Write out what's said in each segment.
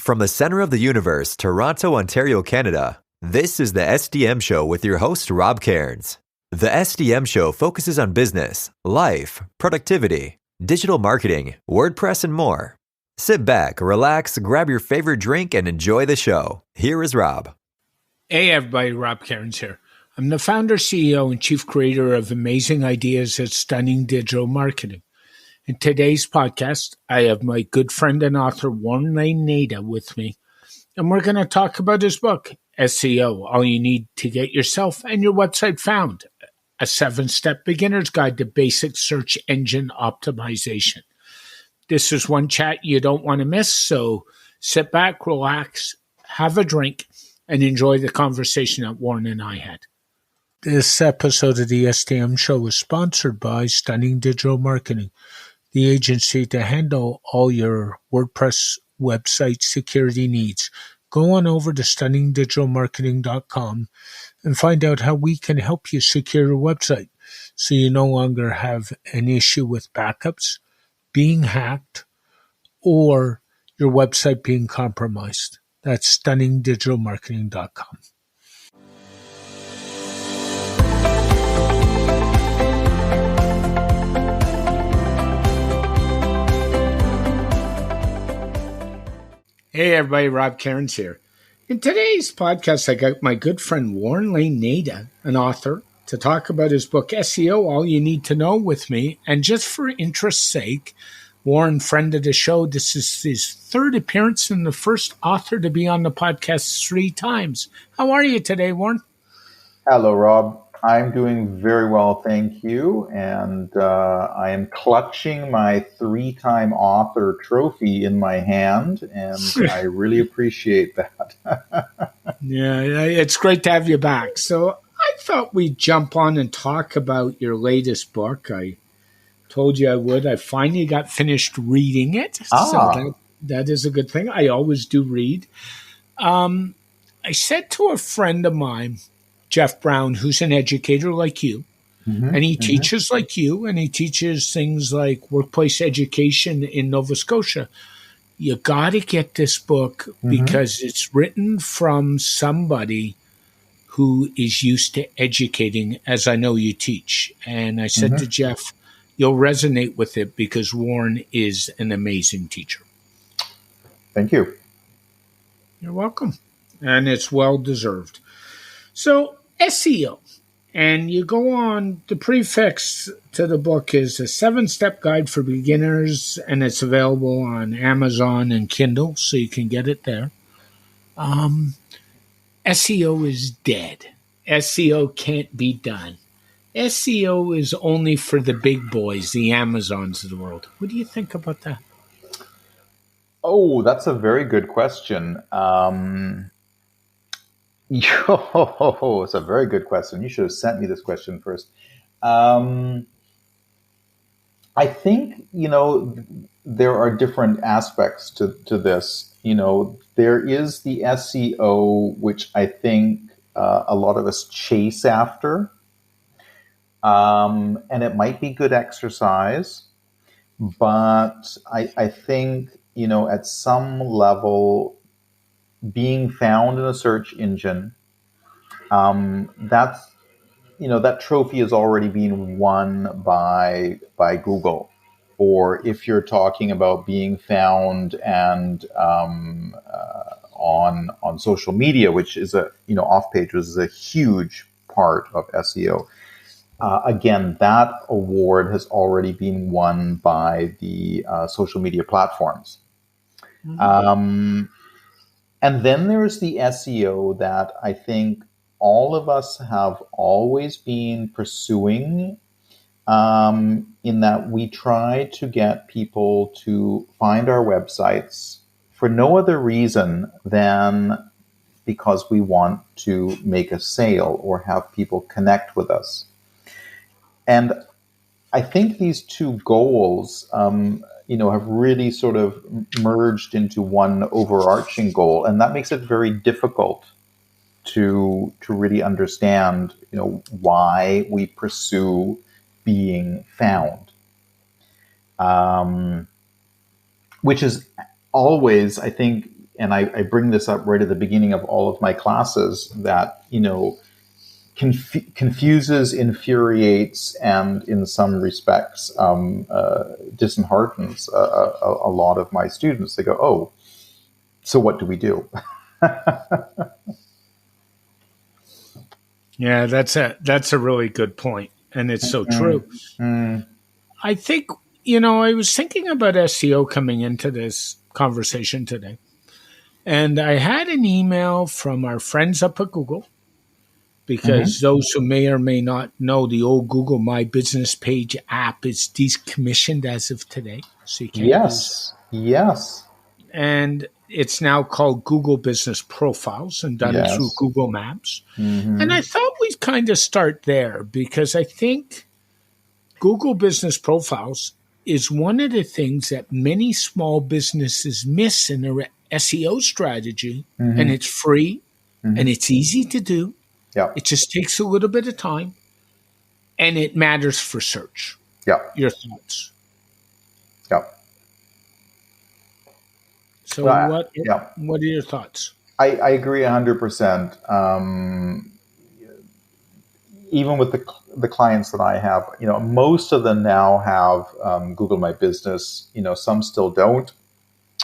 From the center of the universe, Toronto, Ontario, Canada, this is the SDM Show with your host, Rob Cairns. The SDM Show focuses on business, life, productivity, digital marketing, WordPress, and more. Sit back, relax, grab your favorite drink, and enjoy the show. Here is Rob. Hey everybody, Rob Cairns here. I'm the founder, CEO, and chief creator of Amazing Ideas at Stunning Digital Marketing. In today's podcast, I have my good friend and author, Warren Nada, with me, and we're going to talk about his book, SEO, All You Need to Get Yourself and Your Website Found, a 7-step beginner's guide to basic search engine optimization. This is one chat you don't want to miss, so sit back, relax, have a drink, and enjoy the conversation that Warren and I had. This episode of the SDM Show is sponsored by Stunning Digital Marketing, the agency to handle all your WordPress website security needs. Go on over to stunningdigitalmarketing.com and find out how we can help you secure your website so you no longer have an issue with backups, being hacked, or your website being compromised. That's stunningdigitalmarketing.com. Hey everybody, Rob Cairns here. In today's podcast, I got my good friend Warren Nada, an author, to talk about his book SEO, All You Need to Know with me. And just for interest's sake, Warren, friend of the show, this is his third appearance and the first author to be on the podcast 3 times. How are you today, Warren? Hello, Rob. I'm doing very well, thank you. And I am clutching my 3-time author trophy in my hand, and I really appreciate that. Yeah, it's great to have you back. So I thought we'd jump on and talk about your latest book. I told you I would. I finally got finished reading it. So that is a good thing. I always do read. I said to a friend of mine, Jeff Brown, who's an educator like you, and he teaches like you, and he teaches things like workplace education in Nova Scotia. You got to get this book because it's written from somebody who is used to educating, as I know you teach. And I said to Jeff, you'll resonate with it because Warren is an amazing teacher. Thank you. You're welcome. And it's well-deserved. So SEO, and you go on, the prefix to the book is a 7-step guide for beginners, and it's available on Amazon and Kindle, so you can get it there. SEO is dead. SEO can't be done. SEO is only for the big boys, the Amazons of the world. What do you think about that? Oh, that's a very good question. It's a very good question. You should have sent me this question first. I think, there are different aspects to this. There is the SEO, which I think a lot of us chase after. And it might be good exercise, but I think, at some level, being found in a search engine, that trophy is already being won by Google. Or if you're talking about being found and on social media, which is off page, which is a huge part of SEO. Again, that award has already been won by the social media platforms. And then there's the SEO that I think all of us have always been pursuing, in that we try to get people to find our websites for no other reason than because we want to make a sale or have people connect with us. And I think these two goals have really sort of merged into one overarching goal, and that makes it very difficult to really understand, why we pursue being found, which is always, I think, and I bring this up right at the beginning of all of my classes, that, confuses, infuriates, and in some respects disheartens a lot of my students. They go, "Oh, so what do we do?" Yeah, that's a really good point, and it's so true. I think, I was thinking about SEO coming into this conversation today, and I had an email from our friends up at Google, because those who may or may not know, the old Google My Business Page app is decommissioned as of today, so you can't use it. Yes. And it's now called Google Business Profiles and done through Yes. Google Maps. And I thought we'd kind of start there, because I think Google Business Profiles is one of the things that many small businesses miss in their SEO strategy. And it's free and it's easy to do. Yeah. It just takes a little bit of time, and it matters for search. Yeah. Your thoughts? Yeah. So what are your thoughts? I agree 100%. Even with the clients that I have, most of them now have Google My Business. Some still don't.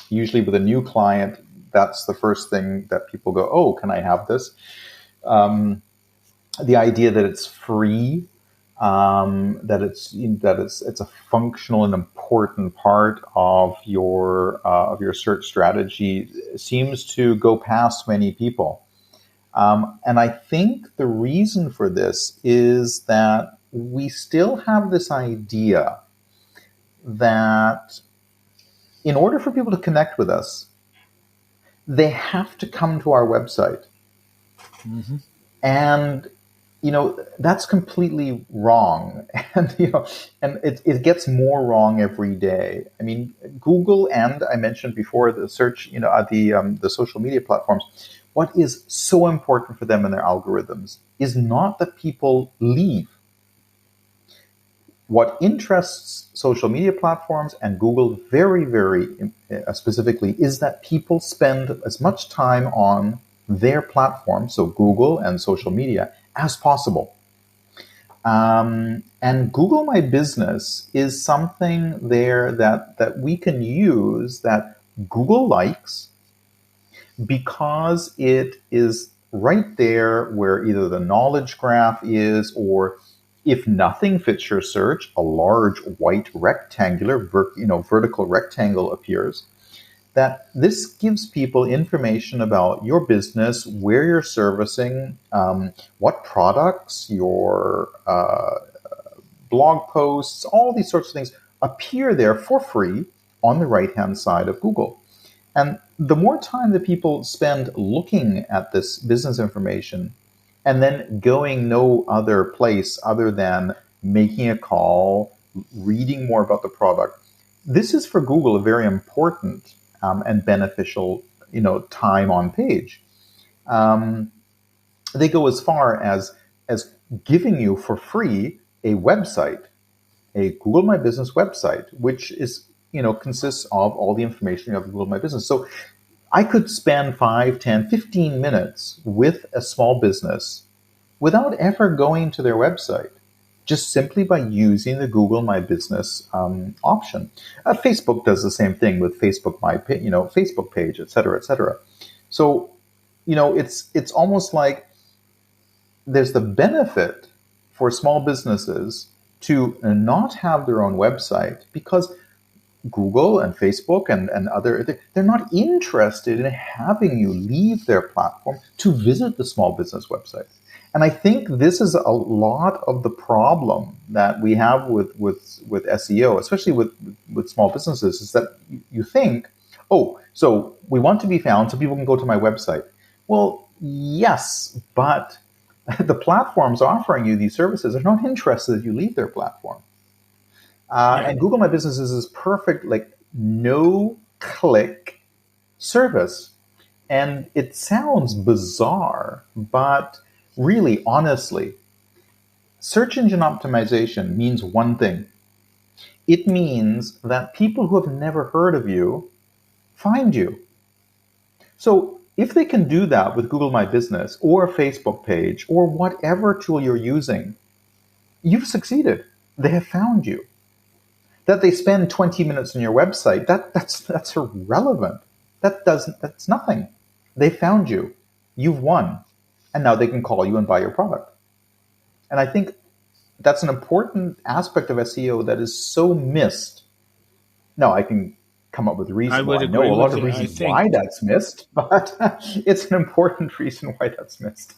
Usually with a new client, that's the first thing that people go, "Oh, can I have this?" The idea that it's free, that it's a functional and important part of your search strategy seems to go past many people. And I think the reason for this is that we still have this idea that in order for people to connect with us, they have to come to our website. And that's completely wrong. And it gets more wrong every day. I mean, Google, and I mentioned before, the search, the social media platforms, what is so important for them in their algorithms is not that people leave. What interests social media platforms and Google very, very specifically is that people spend as much time on their platform, so Google and social media, as possible. And Google My Business is something there that we can use, that Google likes, because it is right there where either the knowledge graph is, or if nothing fits your search, a large white rectangular, vertical rectangle appears. That this gives people information about your business, where you're servicing, what products, your blog posts, all these sorts of things appear there for free on the right-hand side of Google. And the more time that people spend looking at this business information and then going no other place other than making a call, reading more about the product, this is for Google a very important and beneficial, time on page. They go as far as giving you for free a website, a Google My Business website, which is, consists of all the information of Google My Business. So I could spend 5, 10, 15 minutes with a small business without ever going to their website, just simply by using the Google My Business option. Facebook does the same thing with Facebook Facebook page, et cetera, et cetera. So, it's almost like there's the benefit for small businesses to not have their own website, because Google and Facebook and other, they're not interested in having you leave their platform to visit the small business website. And I think this is a lot of the problem that we have with SEO, especially with small businesses, is that you think, oh, so we want to be found so people can go to my website. Well, yes, but the platforms offering you these services are not interested that you leave their platform. And Google My Business is this perfect, no-click service. And it sounds bizarre, but really, honestly, search engine optimization means one thing. It means that people who have never heard of you find you. So if they can do that with Google My Business or a Facebook page or whatever tool you're using, you've succeeded. They have found you. That they spend 20 minutes on your website, that's irrelevant. That's nothing. They found you. You've won. And now they can call you and buy your product. And I think that's an important aspect of SEO that is so missed. Now, I can come up with reasons. I know a lot of reasons why that's missed, but it's an important reason why that's missed.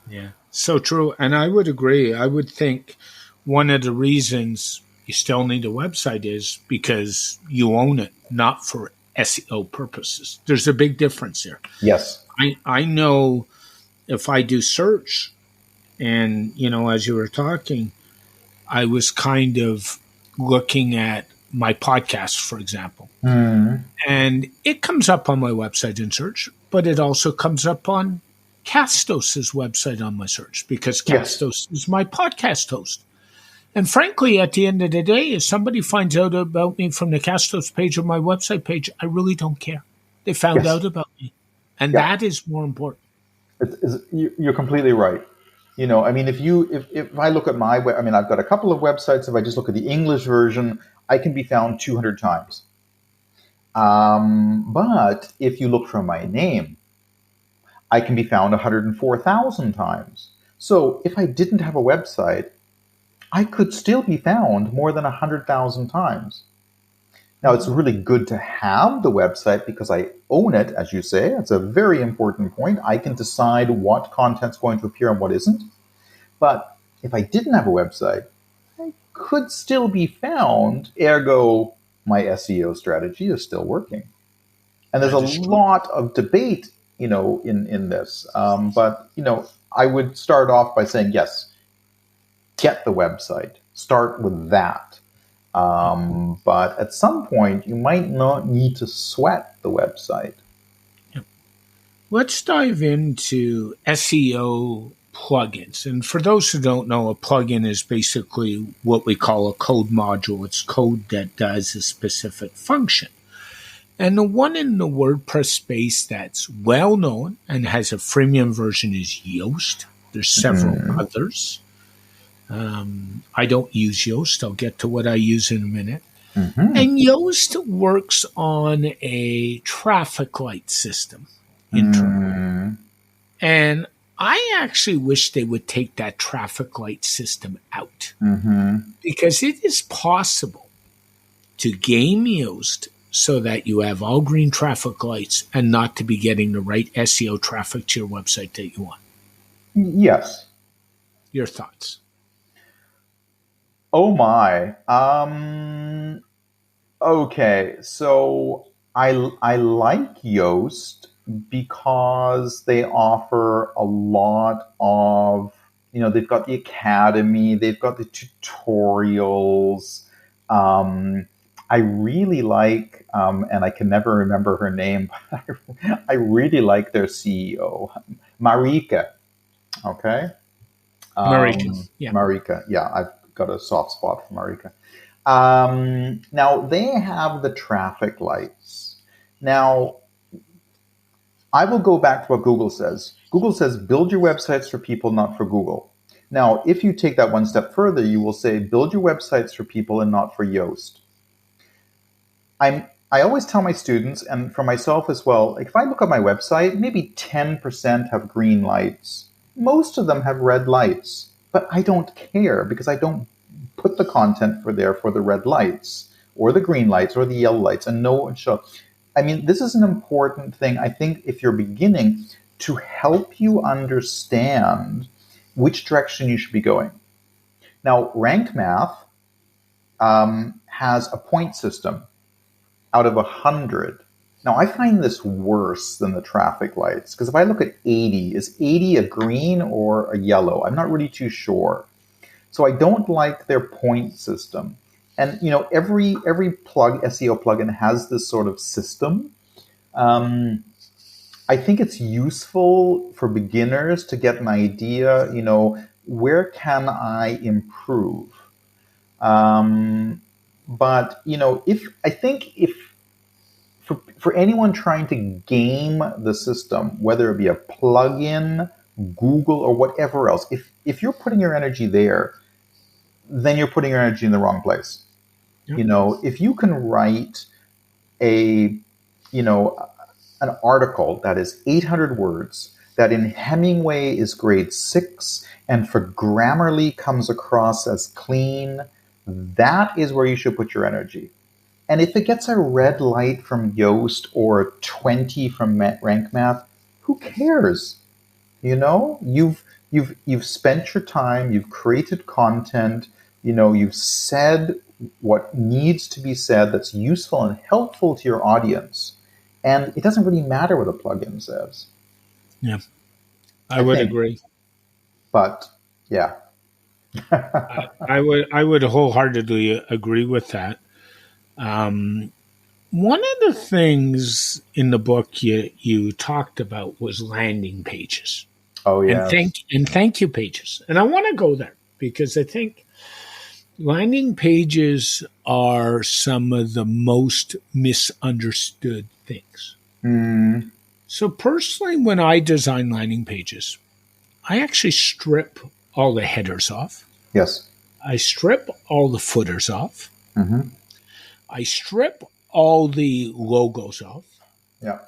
Yeah, so true. And I would agree. I would think one of the reasons you still need a website is because you own it, not for SEO purposes. There's a big difference there. Yes. I know if I do search, and, as you were talking, I was kind of looking at my podcast, for example. Mm. And it comes up on my website in search, but it also comes up on Castos's website on my search because Castos is my podcast host. And frankly, at the end of the day, if somebody finds out about me from the Castos page or my website page, I really don't care. They found out about me. And that is more important. You're completely right. If I look at I've got a couple of websites. If I just look at the English version, I can be found 200 times. But if you look for my name, I can be found 104,000 times. So if I didn't have a website, I could still be found more than 100,000 times. Now, it's really good to have the website because I own it, as you say. It's a very important point. I can decide what content's going to appear and what isn't. But if I didn't have a website, I could still be found, ergo my SEO strategy is still working. And there's a lot of debate, in this. But I would start off by saying, yes, get the website. Start with that. But at some point, you might not need to sweat the website. Let's dive into SEO plugins. And for those who don't know, a plugin is basically what we call a code module. It's code that does a specific function. And the one in the WordPress space that's well known and has a freemium version is Yoast. There's several others. I don't use Yoast. I'll get to what I use in a minute. Mm-hmm. And Yoast works on a traffic light system internally. And I actually wish they would take that traffic light system out because it is possible to game Yoast so that you have all green traffic lights and not to be getting the right SEO traffic to your website that you want. Yes. Your thoughts? Oh my. Okay, so I like Yoast because they offer a lot of, they've got the academy, they've got the tutorials. I really like, and I can never remember her name, but I really like their CEO, Marika. Okay? Marika, yeah. Marika, yeah, I've got a soft spot for Marika. Now, they have the traffic lights. Now, I will go back to what Google says. Google says, build your websites for people, not for Google. Now, if you take that one step further, you will say, build your websites for people and not for Yoast. I always tell my students, and for myself as well, like if I look at my website, maybe 10% have green lights. Most of them have red lights, but I don't care because I don't put the content for the red lights or the green lights or the yellow lights and no one show. I mean, this is an important thing, I think, if you're beginning, to help you understand which direction you should be going. Now, Rank Math has a point system out of 100. Now, I find this worse than the traffic lights, because if I look at 80, is 80 a green or a yellow? I'm not really too sure. So I don't like their point system. And, every SEO plugin has this sort of system. I think it's useful for beginners to get an idea, where can I improve? But, if for anyone trying to game the system, whether it be a plugin, Google, or whatever else, if you're putting your energy there, then you're putting your energy in the wrong place. Yep. You know, if you can write an article that is 800 words, that in Hemingway is grade 6, and for Grammarly comes across as clean, that is where you should put your energy. And if it gets a red light from Yoast or a 20 from Rank Math, who cares? You know, you've spent your time, you've created content, you know, you've said what needs to be said that's useful and helpful to your audience. And it doesn't really matter what a plugin says. Yeah, I would agree. But yeah, I would wholeheartedly agree with that. One of the things in the book you talked about was landing pages. Oh yeah, and thank you pages. And I want to go there because I think landing pages are some of the most misunderstood things. Mm. So personally, when I design landing pages, I actually strip all the headers off. Yes. I strip all the footers off. Mm-hmm. I strip all the logos off. Yeah.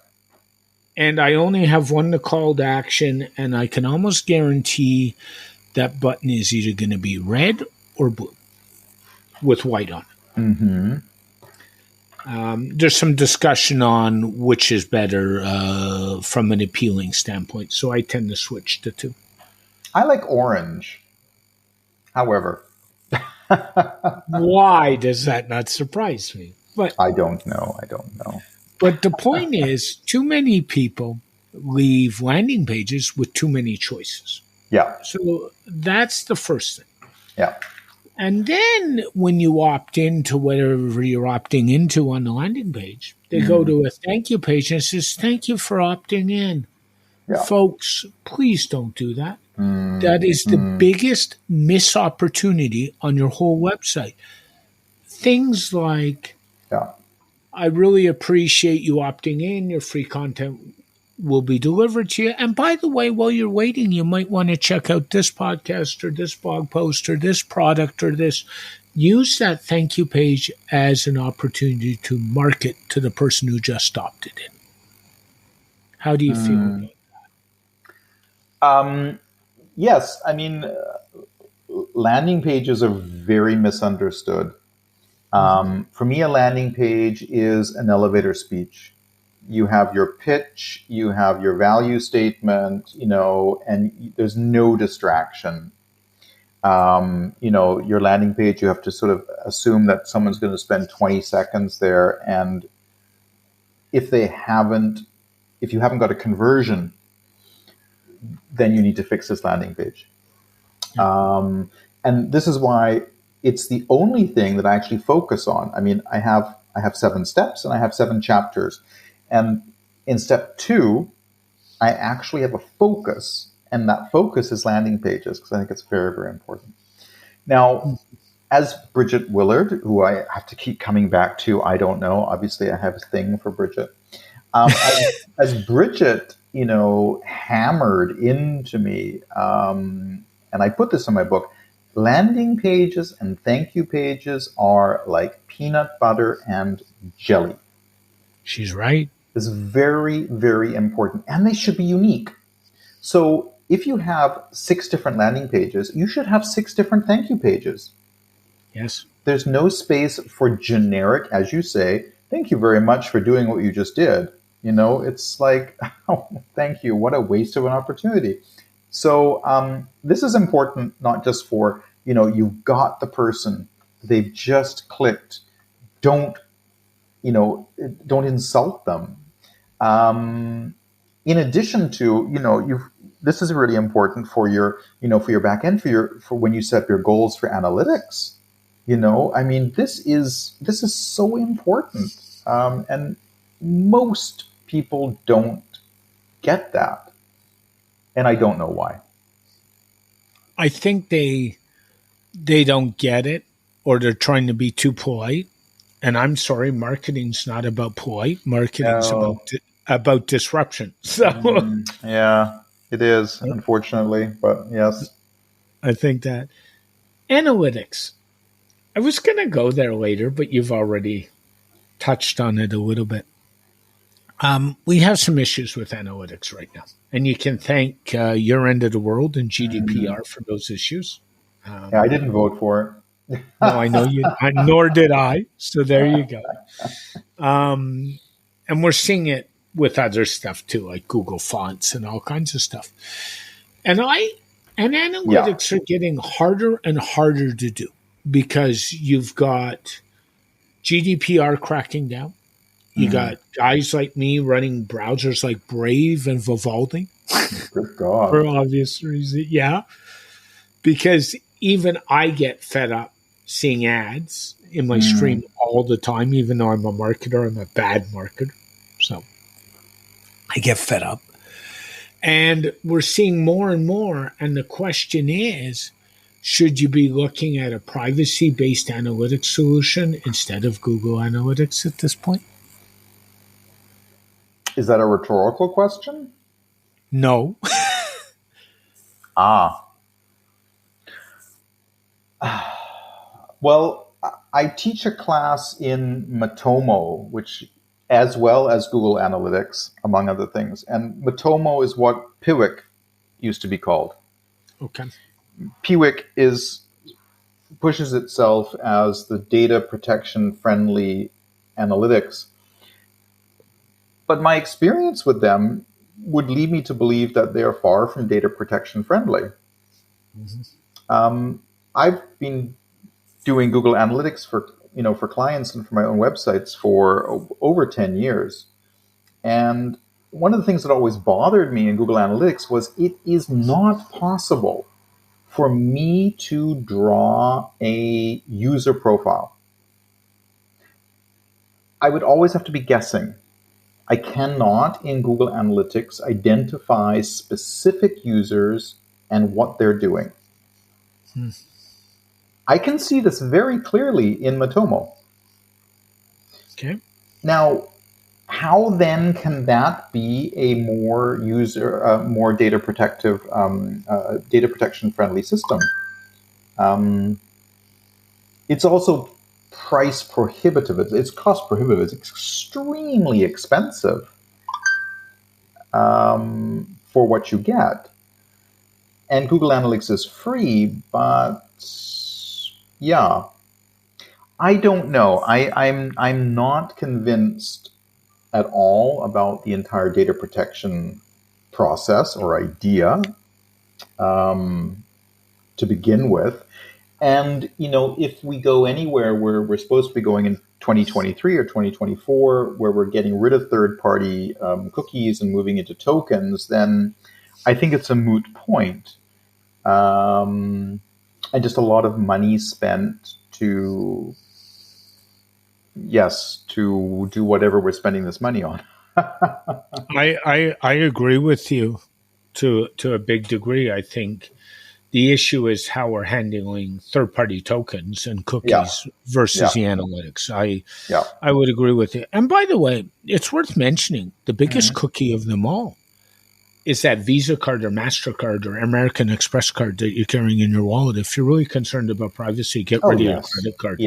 And I only have one call to action, and I can almost guarantee that button is either going to be red or blue with white on it. Mm-hmm. There's some discussion on which is better from an appealing standpoint, so I tend to switch the two. I like orange. However, why does that not surprise me? But I don't know. But the point is, too many people leave landing pages with too many choices. Yeah. So that's the first thing. Yeah. And then when you opt into whatever you're opting into on the landing page, they go to a thank you page and it says, thank you for opting in. Yeah. Folks, please don't do that. That is the biggest miss opportunity on your whole website. Things like, I really appreciate you opting in. Your free content will be delivered to you. And by the way, while you're waiting, you might want to check out this podcast or this blog post or this product or this. Use that thank you page as an opportunity to market to the person who just opted in. How do you feel about that? Yes, I mean, landing pages are very misunderstood. For me, a landing page is an elevator speech. You have your pitch, you have your value statement, you know, and there's no distraction. You know, your landing page, you have to sort of assume that someone's going to spend 20 seconds there. And if you haven't got a conversion, then you need to fix this landing page. And this is why it's the only thing that I actually focus on. I mean, I have 7 steps and I have 7 chapters. And in step 2, I actually have a focus, and that focus is landing pages because I think it's very, very important. Now, as Bridget Willard, who I have to keep coming back to, I don't know. Obviously, I have a thing for Bridget. As Bridget, you know, hammered into me, and I put this in my book, landing pages and thank you pages are like peanut butter and jelly. She's right. It's very, very important, and they should be unique. So if you have 6 different landing pages, you should have 6 different thank you pages. Yes. There's no space for generic, as you say, thank you very much for doing what you just did. You know, it's like, oh, thank you. What a waste of an opportunity. So this is important, not just for, you know, you've got the person, they've just clicked. Don't insult them. In addition to, you know, this is really important for your, you know, for your back end, for when you set up your goals for analytics. You know, I mean, this is so important, and most people don't get that, and I don't know why. I think they don't get it, or they're trying to be too polite, And I'm sorry, marketing's not about polite. Marketing's No. about disruption. So Yeah, it is, unfortunately, but yes. I think that analytics. I was going to go there later, but you've already touched on it a little bit. We have some issues with analytics right now, and you can thank your end of the world and GDPR for those issues. Yeah, I didn't vote for it. No, I know you, nor did I. So there you go. And we're seeing it with other stuff too, like Google Fonts and all kinds of stuff. And analytics are getting harder and harder to do because you've got GDPR cracking down. You got guys like me running browsers like Brave and Vivaldi. Good God. For obvious reasons. Yeah. Because even I get fed up seeing ads in my stream all the time, even though I'm a marketer. I'm a bad marketer. So I get fed up. And we're seeing more and more. And the question is, should you be looking at a privacy-based analytics solution instead of Google Analytics at this point? Is that a rhetorical question? No. Well, I teach a class in Matomo, which as well as Google Analytics, among other things. And Matomo is what Piwik used to be called. Okay. Piwik pushes itself as the data protection friendly analytics. But my experience with them would lead me to believe that they are far from data protection friendly. I've been doing Google Analytics for clients and for my own websites for over 10 years. And one of the things that always bothered me in Google Analytics was it is not possible for me to draw a user profile. I would always have to be guessing. I cannot, in Google Analytics, identify specific users and what they're doing. I can see this very clearly in Matomo. Okay. Now, how then can that be a more data protection friendly system? It's also price prohibitive. It's cost prohibitive. It's extremely expensive for what you get. And Google Analytics is free, but yeah, I don't know. I'm not convinced at all about the entire data protection process or idea to begin with. And, if we go anywhere where we're supposed to be going in 2023 or 2024, where we're getting rid of third-party cookies and moving into tokens, then I think it's a moot point. And just a lot of money spent to do whatever we're spending this money on. I agree with you to a big degree. I think the issue is how we're handling third-party tokens and cookies versus the analytics. I would agree with you. And by the way, it's worth mentioning the biggest cookie of them all is that Visa card or MasterCard or American Express card that you're carrying in your wallet. If you're really concerned about privacy, get rid of your credit card. I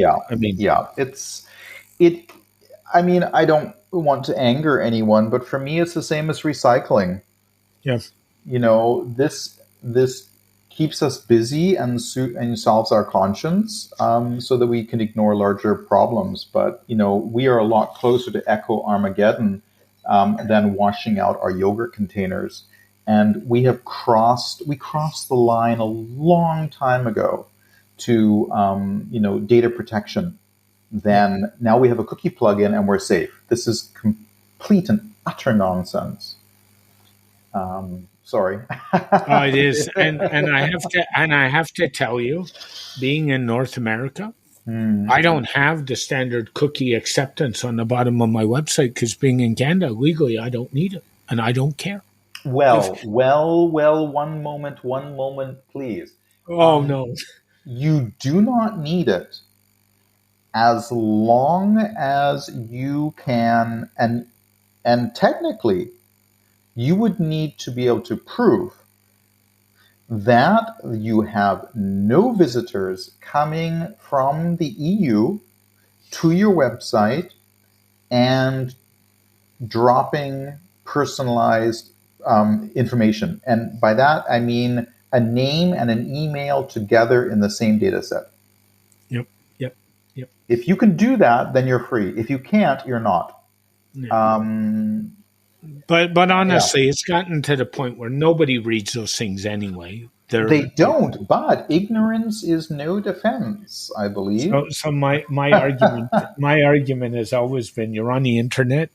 don't want to anger anyone, but for me, it's the same as recycling. Yeah. This keeps us busy and solves our conscience so that we can ignore larger problems. But, we are a lot closer to Echo Armageddon than washing out our yogurt containers. And we crossed the line a long time ago to, data protection. Then now we have a cookie plugin and we're safe. This is complete and utter nonsense. Sorry. It is, and I have to tell you, being in North America, I don't have the standard cookie acceptance on the bottom of my website because being in Canada legally, I don't need it, and I don't care. Well. One moment, please. Oh no, you do not need it as long as you can, and technically, you would need to be able to prove that you have no visitors coming from the EU to your website and dropping personalized information. And by that, I mean a name and an email together in the same data set. Yep. If you can do that, then you're free. If you can't, you're not. Yeah. But honestly, it's gotten to the point where nobody reads those things anyway. They don't, but ignorance is no defense, I believe. So my argument has always been you're on the internet,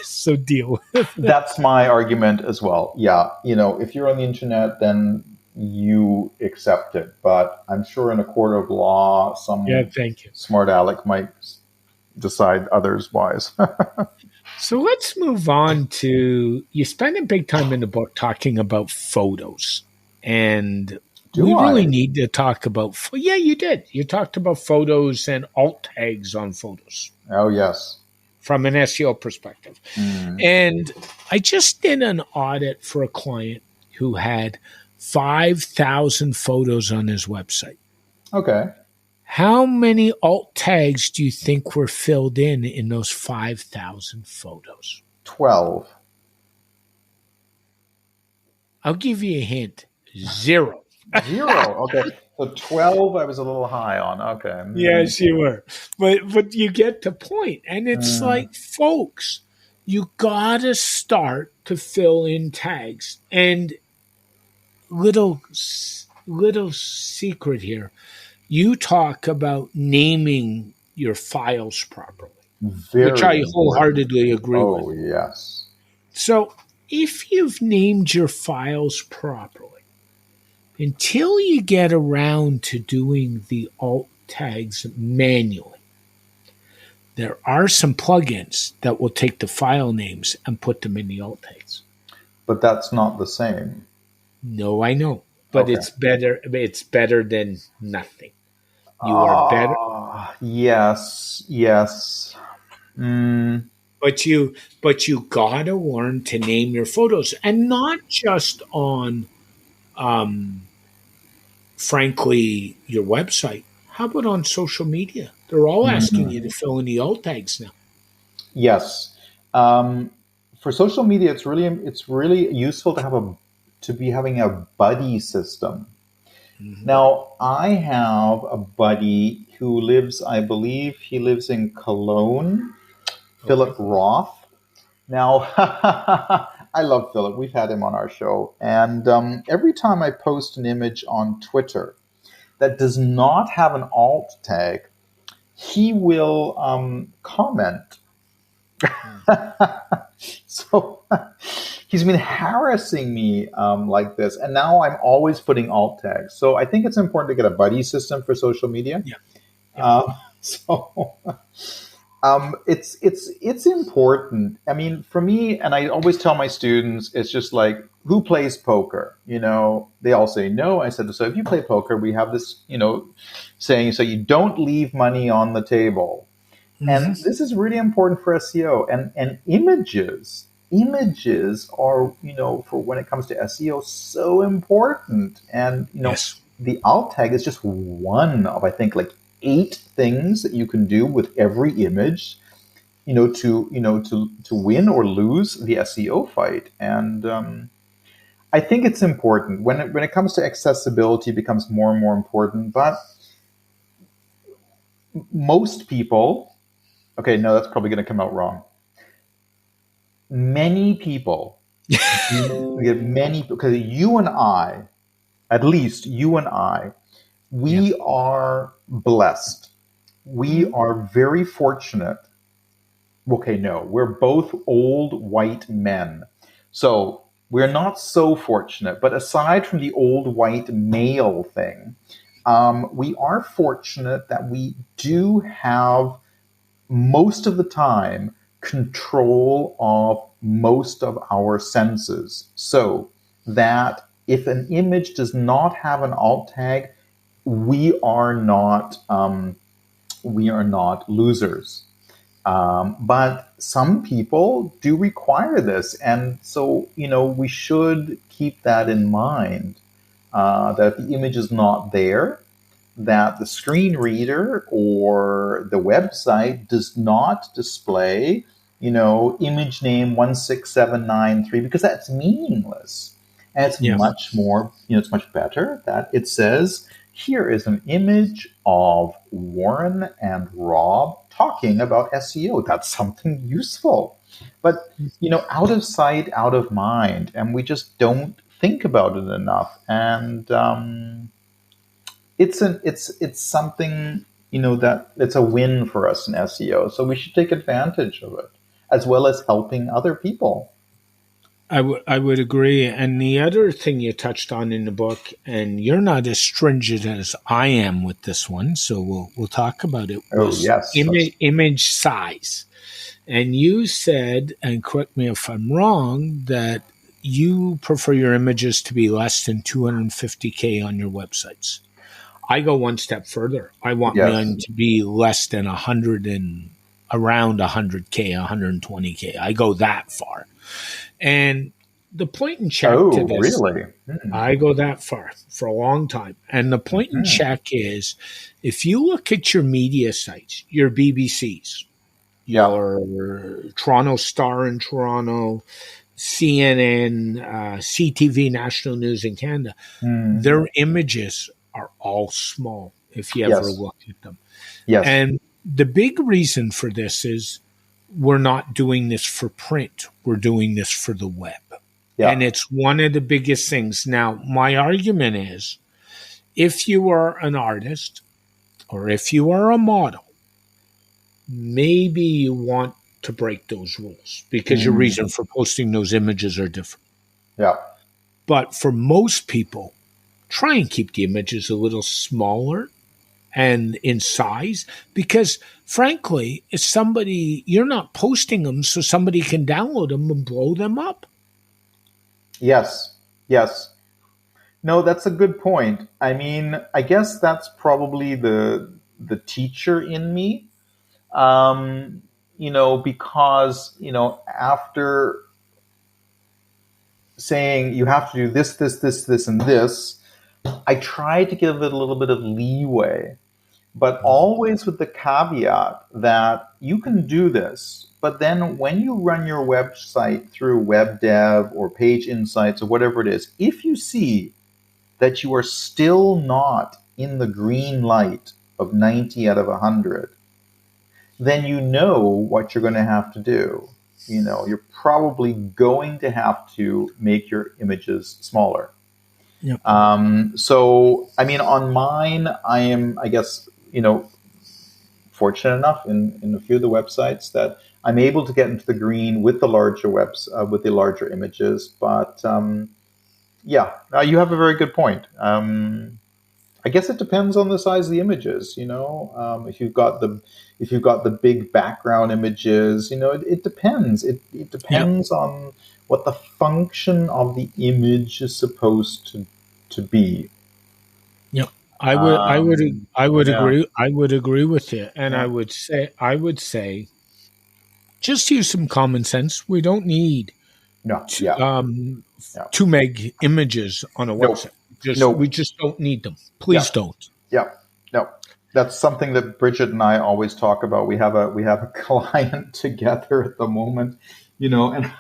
so deal with it. That's my argument as well. Yeah, if you're on the internet, then you accept it. But I'm sure in a court of law, some thank you. smart aleck might decide otherwise. So let's move on to, you spend a big time in the book talking about photos. And really need to talk about, you did. You talked about photos and alt tags on photos. Oh, yes. From an SEO perspective. And I just did an audit for a client who had 5,000 photos on his website. Okay. How many alt tags do you think were filled in those 5,000 photos? 12. I'll give you a hint. 0. 0. Okay. So 12 I was a little high on. Okay. Yes, you were. But you get the point. And it's like, folks, you got to start to fill in tags. And little secret here. You talk about naming your files properly, which I wholeheartedly agree with. Oh, yes. So if you've named your files properly, until you get around to doing the alt tags manually, there are some plugins that will take the file names and put them in the alt tags. But that's not the same. No, I know. But it's better. It's better than nothing. You are better. Yes. But you gotta learn to name your photos, and not just on, frankly, your website. How about on social media? They're all asking you to fill in the alt tags now. Yes. For social media, it's really useful to be having a buddy system. Now, I have a buddy who lives, I believe he lives in Cologne, Philip Roth. Now, I love Philip. We've had him on our show. And every time I post an image on Twitter that does not have an alt tag, he will comment. So he's been harassing me like this, and now I'm always putting alt tags. So I think it's important to get a buddy system for social media. It's important. I mean, for me, and I always tell my students, it's just like, who plays poker? They all say no. I said, so if you play poker, we have this, saying, so you don't leave money on the table. And this is really important for SEO. And images are, for when it comes to SEO, so important. And, the alt tag is just one of, I think, like 8 things that you can do with every image, to win or lose the SEO fight. And I think it's important. When it comes to accessibility, it becomes more and more important. But most people... Okay, no, that's probably going to come out wrong. Many people, because you and I, at least you and I, we are blessed. We are very fortunate. Okay, no, we're both old white men. So we're not so fortunate. But aside from the old white male thing, we are fortunate that we do have, most of the time, control of most of our senses. So that if an image does not have an alt tag, we are not we are not losers. But some people do require this. And so, we should keep that in mind, that the image is not there, that the screen reader or the website does not display, image name 16793, because that's meaningless. And it's much more, it's much better that it says, here is an image of Warren and Rob talking about SEO. That's something useful. But, out of sight, out of mind. And we just don't think about it enough. And it's something, that it's a win for us in SEO. So we should take advantage of it, as well as helping other people. I would agree. And the other thing you touched on in the book, and you're not as stringent as I am with this one, so we'll talk about it, was image size. And you said, and correct me if I'm wrong, that you prefer your images to be less than 250K on your websites. I go one step further. I want mine to be less than 100 and around 100K, 120K. I go that far. And the point in check to this, really? I go that far for a long time. And the point in check is, if you look at your media sites, your BBCs, your Toronto Star in Toronto, CNN, CTV, National News in Canada, their images are all small if you ever look at them. Yes. And the big reason for this is we're not doing this for print. We're doing this for the web. Yeah. And it's one of the biggest things. Now, my argument is, if you are an artist or if you are a model, maybe you want to break those rules because your reason for posting those images are different. Yeah. But for most people, try and keep the images a little smaller and in size, because frankly, if you're not posting them so somebody can download them and blow them up. Yes. No, that's a good point. I mean, I guess that's probably the teacher in me, because, after saying you have to do this, and this, I try to give it a little bit of leeway, but always with the caveat that you can do this, but then when you run your website through web dev or page insights or whatever it is, if you see that you are still not in the green light of 90 out of 100, then you know what you're going to have to do. You're probably going to have to make your images smaller. Yep. So, I mean, on mine, I am, I guess, fortunate enough in a few of the websites that I'm able to get into the green with the larger with the larger images. But you have a very good point. I guess it depends on the size of the images. If you've got the big background images, it depends. It depends on what the function of the image is supposed to be. Yeah, I would agree. I would agree with you, and I would say, just use some common sense. We don't need 2 meg images on a website. We just don't need them. Please don't. Yeah, no. That's something that Bridget and I always talk about. We have a client together at the moment, and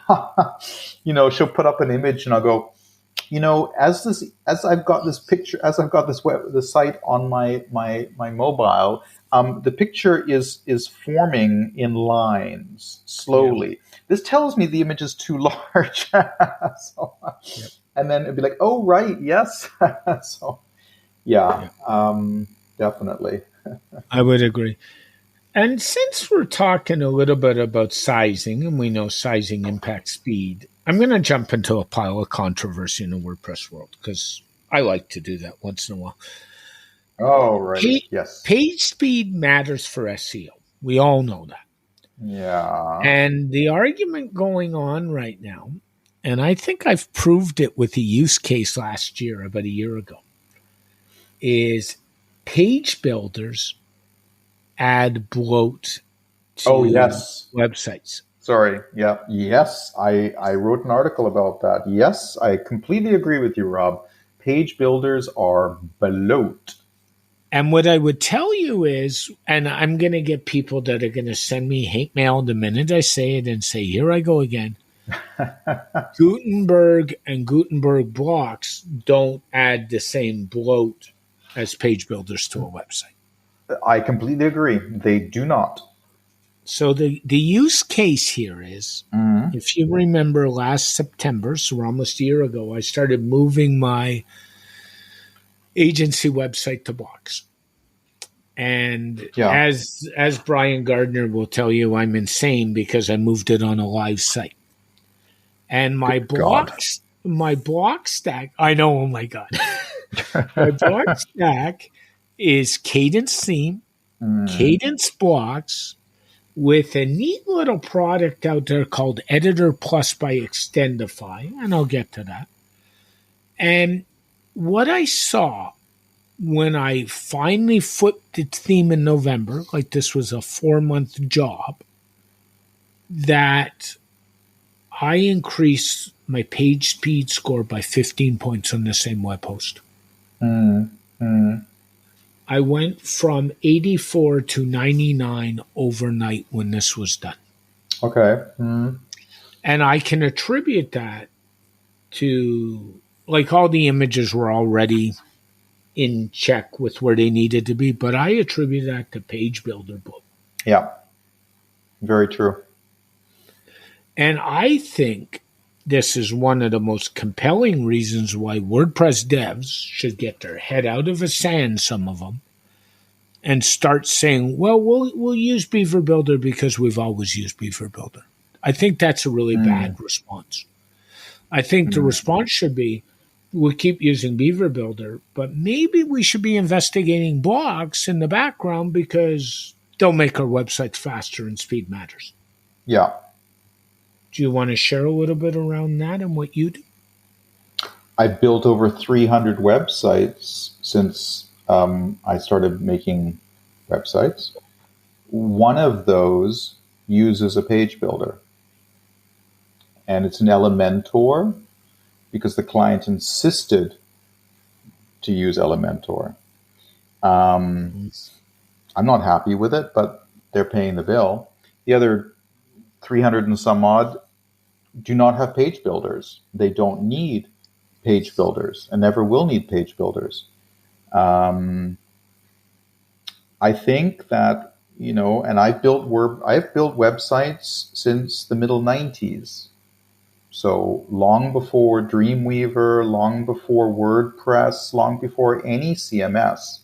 she'll put up an image, and I'll go, as I've got this picture, as I've got the site on my mobile, the picture is forming in lines slowly. Yeah. This tells me the image is too large. And then it'd be like, oh, right, yes. So, definitely. I would agree. And since we're talking a little bit about sizing, and we know sizing impacts speed, I'm going to jump into a pile of controversy in the WordPress world because I like to do that once in a while. Oh, right. Yes. Page speed matters for SEO. We all know that. Yeah. And the argument going on right now, and I think I've proved it with a use case last year, about a year ago, is page builders add bloat to Oh, yes. websites. Sorry. Yeah. Yes. I wrote an article about that. Yes. I completely agree with you, Rob. Page builders are bloat. And what I would tell you is, and I'm going to get people that are going to send me hate mail the minute I say it and say, here I go again. Gutenberg and Gutenberg blocks don't add the same bloat as page builders to a website. I completely agree. They do not. So the use case here is, if you remember last September, so almost a year ago, I started moving my agency website to blocks. And as Brian Gardner will tell you, I'm insane because I moved it on a live site. And my block stack, I know, oh my God. My block stack is Cadence theme, Cadence blocks, with a neat little product out there called Editor Plus by Extendify, and I'll get to that. And what I saw when I finally flipped the theme in November, like this was a 4-month job, that I increased my page speed score by 15 points on the same web host. I went from 84 to 99 overnight when this was done. Okay. And I can attribute that to, like, all the images were already in check with where they needed to be, but I attribute that to Page Builder Book. Yeah. Very true. And I think this is one of the most compelling reasons why WordPress devs should get their head out of the sand, some of them, and start saying, well, we'll use Beaver Builder because we've always used Beaver Builder. I think that's a really bad response. I think the response should be, we'll keep using Beaver Builder, but maybe we should be investigating blocks in the background because they'll make our websites faster and speed matters. Yeah. Do you want to share a little bit around that and what you do? I built over 300 websites since I started making websites. One of those uses a page builder. And it's an Elementor because the client insisted to use Elementor. I'm not happy with it, but they're paying the bill. The other 300 and some odd do not have page builders. They don't need page builders and never will need page builders. I think that, and I've built websites since the middle 90s. So long before Dreamweaver, long before WordPress, long before any CMS.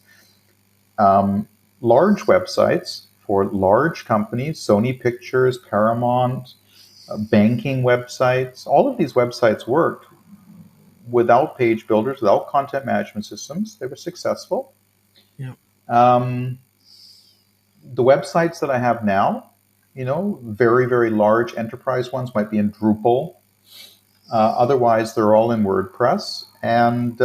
Large websites for large companies, Sony Pictures, Paramount, banking websites, all of these websites worked without page builders, without content management systems. They were successful. Yeah. The websites that I have now, very, very large enterprise ones might be in Drupal. Otherwise, they're all in WordPress, and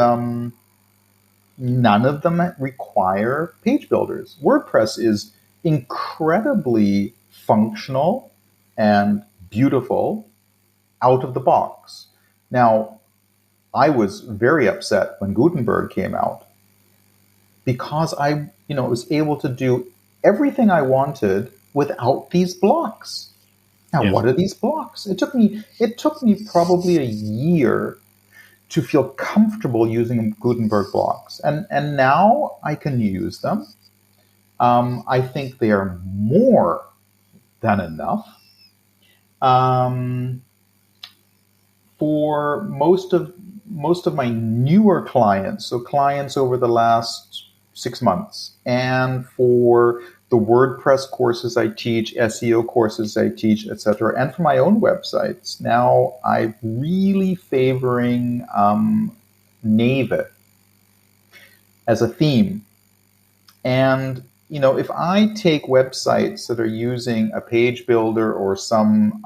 none of them require page builders. WordPress is incredibly functional and beautiful out of the box. Now, I was very upset when Gutenberg came out because I, was able to do everything I wanted without these blocks. Now, What are these blocks? It took me probably a year to feel comfortable using Gutenberg blocks, and now I can use them. I think they are more than enough. For most of my newer clients, so clients over the last 6 months, and for the WordPress courses I teach, SEO courses I teach, etc., and for my own websites, now I'm really favoring Native as a theme. And if I take websites that are using a page builder or some,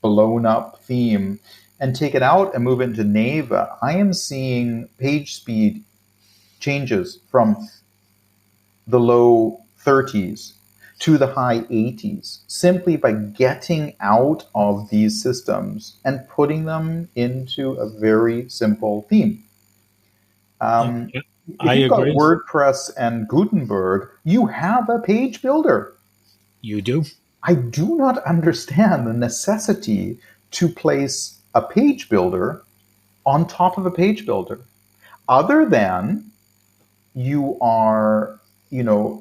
blown up theme and take it out and move into Neva, I am seeing page speed changes from the low 30s to the high 80s simply by getting out of these systems and putting them into a very simple theme. Yeah, If I you've got agree. WordPress and Gutenberg, you have a page builder. You do? I do not understand the necessity to place a page builder on top of a page builder, other than you are,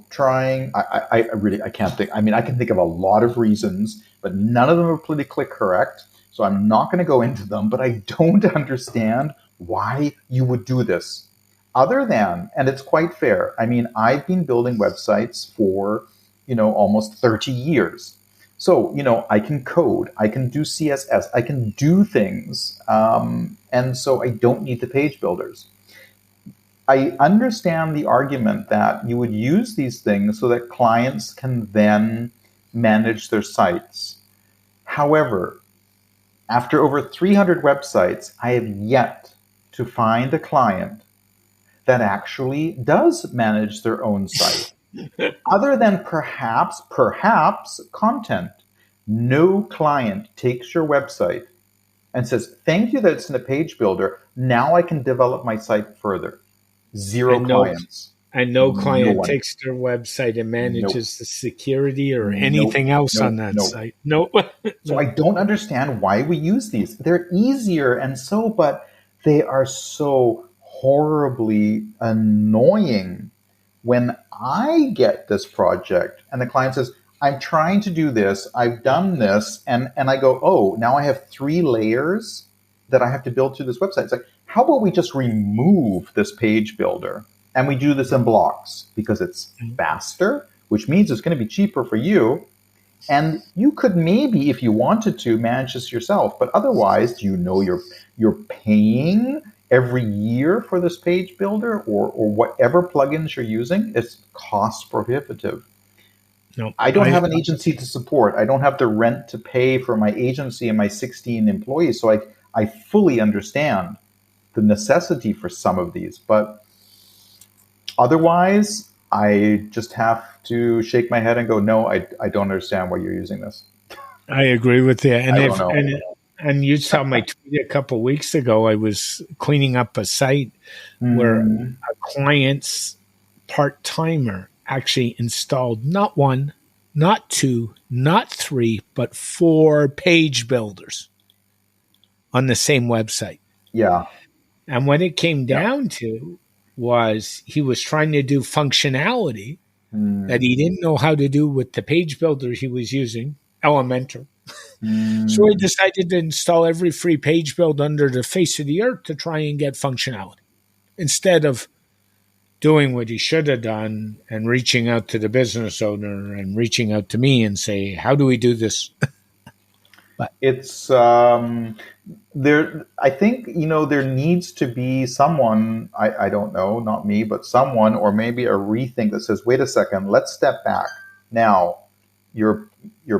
trying. I really, I can't think. I mean, I can think of a lot of reasons, but none of them are politically correct. So I'm not going to go into them, but I don't understand why you would do this. Other than, and it's quite fair. I mean, I've been building websites for, almost 30 years. So, I can code, I can do CSS, I can do things. And so I don't need the page builders. I understand the argument that you would use these things so that clients can then manage their sites. However, after over 300 websites, I have yet to find a client that actually does manage their own site, other than perhaps content. No client takes your website and says, thank you that it's in a page builder. Now I can develop my site further. Zero And no, clients. and no No client one. takes their website and Nope. manages the security or Nope. anything else on Nope. that Nope. site. No. So I don't understand why we use these. They're easier but they are so horribly annoying. When I get this project and the client says, I'm trying to do this, I've done this, and I go, oh, now I have 3 layers that I have to build through this website. It's like, how about we just remove this page builder and we do this in blocks, because it's faster, which means it's going to be cheaper for you. And you could maybe, if you wanted to, manage this yourself. But otherwise, you're paying every year for this page builder or whatever plugins you're using. It's cost prohibitive. No. I don't have an agency to support. I don't have the rent to pay for my agency and my 16 employees. So I fully understand the necessity for some of these. But otherwise, I just have to shake my head and go, no, I don't understand why you're using this. I agree with you. And I don't know. and you saw my tweet a couple of weeks ago. I was cleaning up a site where a client's part-timer actually installed not 1, not 2, not 3, but 4 page builders on the same website. Yeah. And what it came down to was he was trying to do functionality that he didn't know how to do with the page builder he was using, Elementor. So he decided to install every free page build under the face of the earth to try and get functionality, instead of doing what he should have done and reaching out to the business owner and reaching out to me and say, how do we do this? It's there. I think, there needs to be someone, I don't know, not me, but someone, or maybe a rethink that says, wait a second, let's step back. Now, your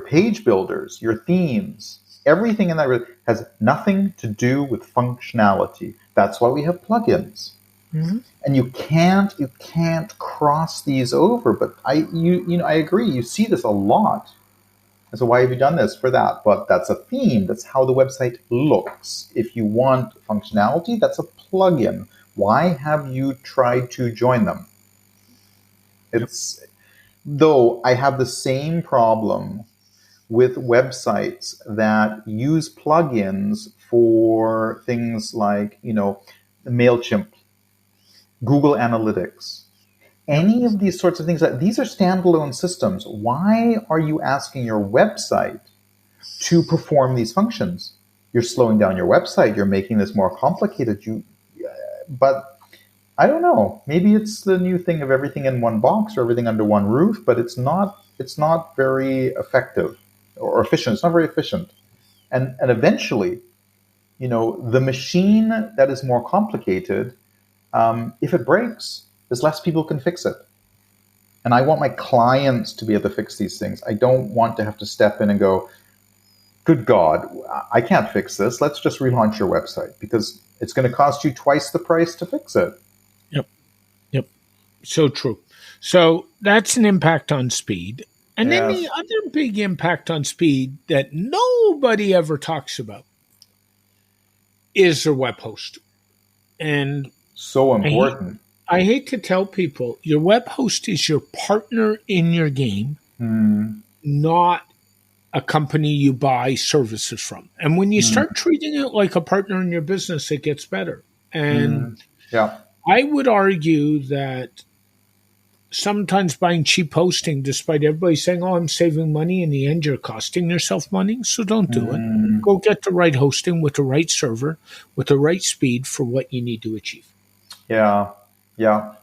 page builders, your themes, everything in that has nothing to do with functionality. That's why we have plugins. Mm-hmm. And you can't cross these over. But I agree. You see this a lot. And so why have you done this for that? But that's a theme. That's how the website looks. If you want functionality, that's a plugin. Why have you tried to join them? Though I have the same problem with websites that use plugins for things like, MailChimp, Google Analytics, any of these sorts of things. These are standalone systems. Why are you asking your website to perform these functions? You're slowing down your website. You're making this more complicated. But I don't know. Maybe it's the new thing of everything in one box or everything under one roof. But it's not very effective or efficient. It's not very efficient. And eventually, the machine that is more complicated, if it breaks, there's less people can fix it. And I want my clients to be able to fix these things. I don't want to have to step in and go, good God, I can't fix this. Let's just relaunch your website, because it's going to cost you twice the price to fix it. Yep. So true. So that's an impact on speed. And then the Yes. other big impact on speed that nobody ever talks about is their web host. And So I hate, important. I hate to tell people your web host is your partner in your game, not a company you buy services from. And when you start treating it like a partner in your business, it gets better. And Yeah. I would argue that sometimes buying cheap hosting, despite everybody saying, oh, I'm saving money, in the end, you're costing yourself money. So don't do it. Go get the right hosting with the right server, with the right speed for what you need to achieve. Yeah. Yeah.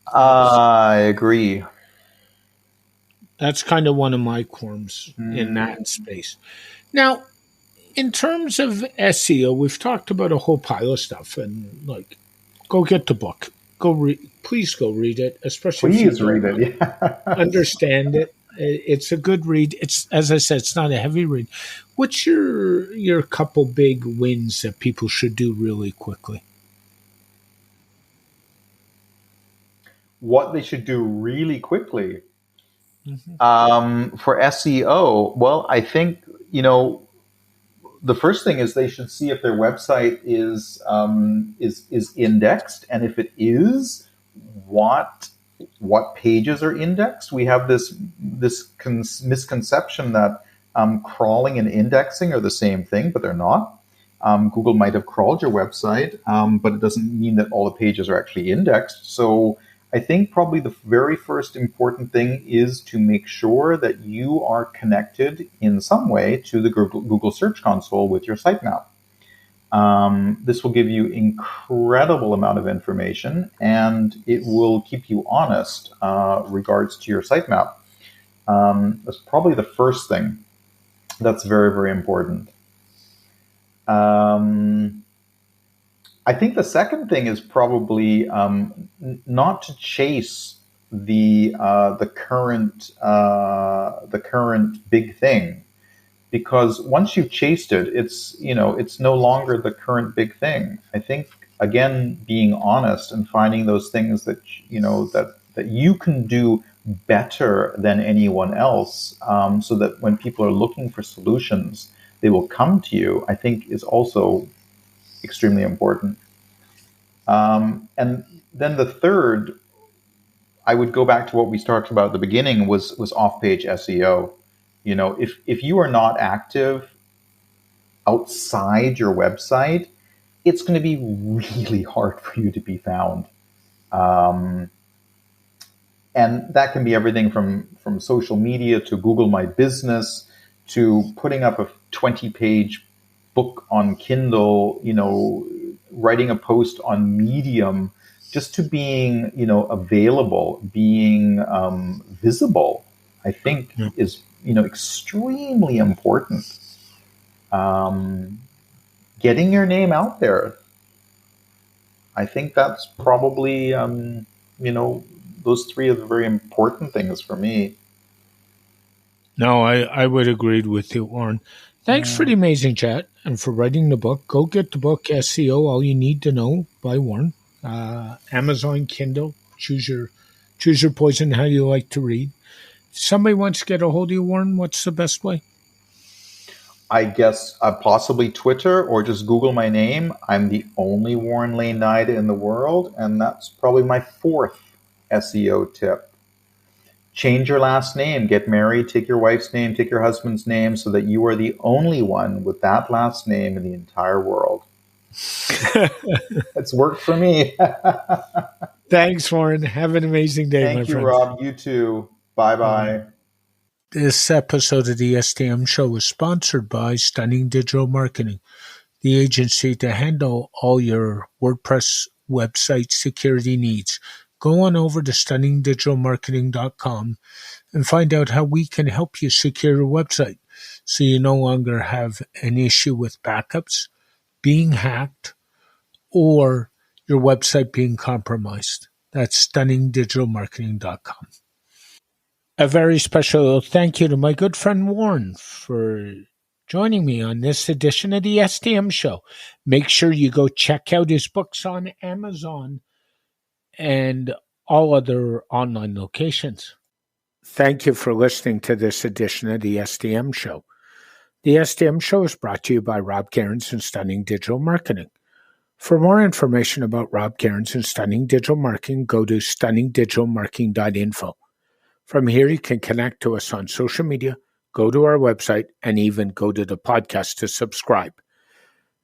That's I agree. that's kind of one of my qualms in that space. Now, in terms of SEO, we've talked about a whole pile of stuff, and like, go get the book. Please go read it, especially if you Please read don't it. Yeah. understand it. It's a good read. It's, as I said, it's not a heavy read. What's your couple big wins that people should do really quickly? What they should do really quickly. Mm-hmm. For SEO, well, I think, the first thing is they should see if their website is indexed, and if it is, what pages are indexed. We have this misconception that crawling and indexing are the same thing, but they're not. Google might have crawled your website, but it doesn't mean that all the pages are actually indexed. So I think probably the very first important thing is to make sure that you are connected in some way to the Google Search Console with your sitemap. This will give you incredible amount of information, and it will keep you honest regards to your sitemap. That's probably the first thing that's very, very important. I think the second thing is probably not to chase the current big thing, because once you've chased it, it's no longer the current big thing. I think, again, being honest and finding those things that that you can do better than anyone else, so that when people are looking for solutions, they will come to you, I think is also extremely important. And then the third, I would go back to what we talked about at the beginning, was off-page SEO. If you are not active outside your website, it's going to be really hard for you to be found. And that can be everything from social media to Google My Business to putting up a 20-page book on Kindle, writing a post on Medium, just to being, available, being visible, I think is, extremely important. Getting your name out there. I think that's probably, those three are the very important things for me. No, I would agree with you, Warren. Thanks for the amazing chat and for writing the book. Go get the book, SEO, All You Need to Know by Warren. Amazon, Kindle, choose your poison, how you like to read. If somebody wants to get a hold of you, Warren, what's the best way? I guess possibly Twitter, or just Google my name. I'm the only Warren Leonida in the world, and that's probably my fourth SEO tip. Change your last name, get married, take your wife's name, take your husband's name, so that you are the only one with that last name in the entire world. It's worked for me. Thanks, Warren. Have an amazing day, Thank my you, friend. Rob. You too. Bye-bye. This episode of the SDM Show is sponsored by Stunning Digital Marketing, the agency to handle all your WordPress website security needs. Go on over to stunningdigitalmarketing.com and find out how we can help you secure your website so you no longer have an issue with backups, being hacked, or your website being compromised. That's stunningdigitalmarketing.com. A very special thank you to my good friend Warren for joining me on this edition of the SDM Show. Make sure you go check out his books on Amazon and all other online locations. Thank you for listening to this edition of the SDM Show. The SDM Show is brought to you by Rob Cairns and Stunning Digital Marketing. For more information about Rob Cairns and Stunning Digital Marketing, go to stunningdigitalmarketing.info. From here, you can connect to us on social media, go to our website, and even go to the podcast to subscribe.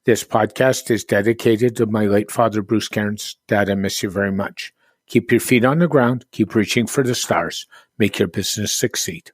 This podcast is dedicated to my late father, Bruce Cairns. Dad, I miss you very much. Keep your feet on the ground. Keep reaching for the stars. Make your business succeed.